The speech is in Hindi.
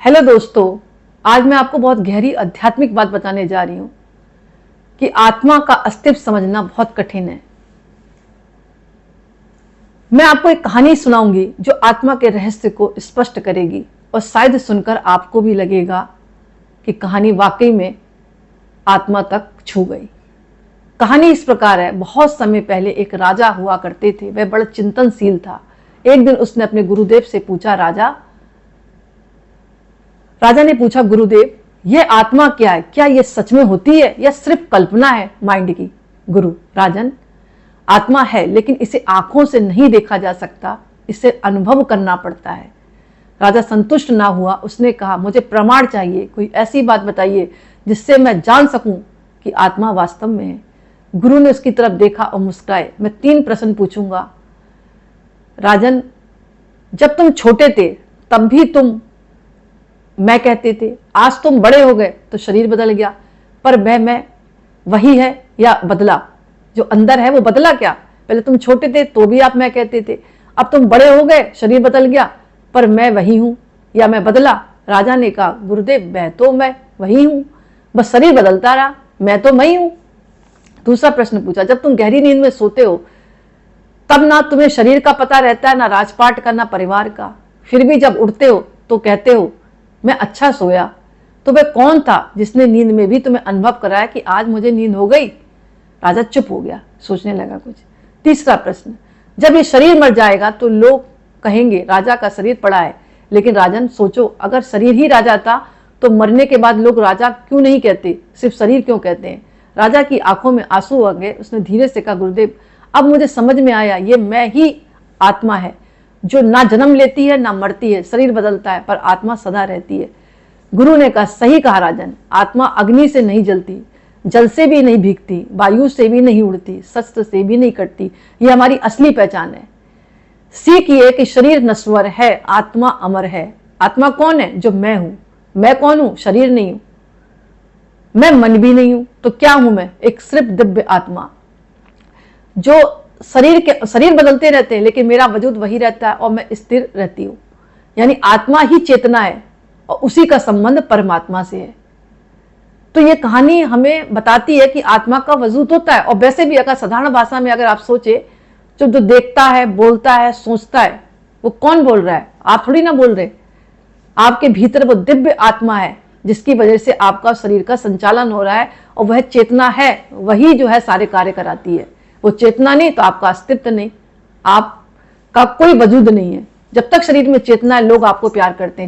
हेलो दोस्तों, आज मैं आपको बहुत गहरी आध्यात्मिक बात बताने जा रही हूं कि आत्मा का अस्तित्व समझना बहुत कठिन है। मैं आपको एक कहानी सुनाऊंगी जो आत्मा के रहस्य को स्पष्ट करेगी और शायद सुनकर आपको भी लगेगा कि कहानी वाकई में आत्मा तक छू गई। कहानी इस प्रकार है। बहुत समय पहले एक राजा हुआ करते थे। वह बड़ा चिंतनशील था। एक दिन उसने अपने गुरुदेव से पूछा, राजा ने पूछा, गुरुदेव, यह आत्मा क्या है? क्या यह सच में होती है या सिर्फ कल्पना है माइंड की? गुरु, राजन, आत्मा है, लेकिन इसे आंखों से नहीं देखा जा सकता, इसे अनुभव करना पड़ता है। राजा संतुष्ट ना हुआ। उसने कहा, मुझे प्रमाण चाहिए, कोई ऐसी बात बताइए जिससे मैं जान सकूं कि आत्मा वास्तव में है। गुरु ने उसकी तरफ देखा और मुस्कुराए। मैं 3 प्रश्न पूछूंगा। राजन, जब तुम छोटे थे तब भी तुम मैं कहते थे, आज तुम बड़े हो गए तो शरीर बदल गया, पर मैं वही है या बदला? जो अंदर है वो बदला क्या? पहले तुम छोटे थे तो भी आप मैं कहते थे, अब तुम बड़े हो गए, शरीर बदल गया, पर मैं वही हूं या मैं बदला? राजा ने कहा, गुरुदेव, मैं वही हूं, बस शरीर बदलता रहा, मैं तो मैं ही हूं। दूसरा प्रश्न पूछा, जब तुम गहरी नींद में सोते हो तब ना तुम्हें शरीर का पता रहता है, ना राजपाट का, ना परिवार का, फिर भी जब उठते हो तो कहते हो मैं अच्छा सोया। तो वह कौन था जिसने नींद में भी तुम्हें अनुभव कराया कि आज मुझे नींद हो गई? राजा चुप हो गया, सोचने लगा कुछ। तीसरा प्रश्न, जब ये शरीर मर जाएगा तो लोग कहेंगे राजा का शरीर पड़ा है, लेकिन राजन सोचो, अगर शरीर ही राजा था तो मरने के बाद लोग राजा क्यों नहीं कहते, सिर्फ शरीर क्यों कहते हैं? राजा की आंखों में आंसू आ गए। उसने धीरे से कहा, गुरुदेव, अब मुझे समझ में आया, ये मैं ही आत्मा है जो ना जन्म लेती है ना मरती है। शरीर बदलता है पर आत्मा सदा रहती है। गुरु ने कहा, सही कहा राजन, आत्मा अग्नि से नहीं जलती, जल से भी नहीं भीगती, वायु से भी नहीं उड़ती, शस्त्र से भी नहीं कटती। ये हमारी असली पहचान है। सीख ये कि शरीर नश्वर है, आत्मा अमर है। आत्मा कौन है? जो मैं हूं। मैं कौन हूं? शरीर नहीं हूं, मैं मन भी नहीं हूं, तो क्या हूं मैं? एक सिर्फ दिव्य आत्मा जो शरीर बदलते रहते हैं लेकिन मेरा वजूद वही रहता है और मैं स्थिर रहती हूं। यानी आत्मा ही चेतना है और उसी का संबंध परमात्मा से है। तो ये कहानी हमें बताती है कि आत्मा का वजूद होता है। और वैसे भी अगर साधारण भाषा में अगर आप सोचे, जो देखता है, बोलता है, सोचता है, वो कौन बोल रहा है? आप थोड़ी ना बोल रहे। आपके भीतर वो दिव्य आत्मा है जिसकी वजह से आपका शरीर का संचालन हो रहा है, और वह चेतना है, वही जो है सारे कार्य कराती है। वो चेतना नहीं तो आपका अस्तित्व नहीं, आपका कोई वजूद नहीं है। जब तक शरीर में चेतना है, लोग आपको प्यार करते हैं।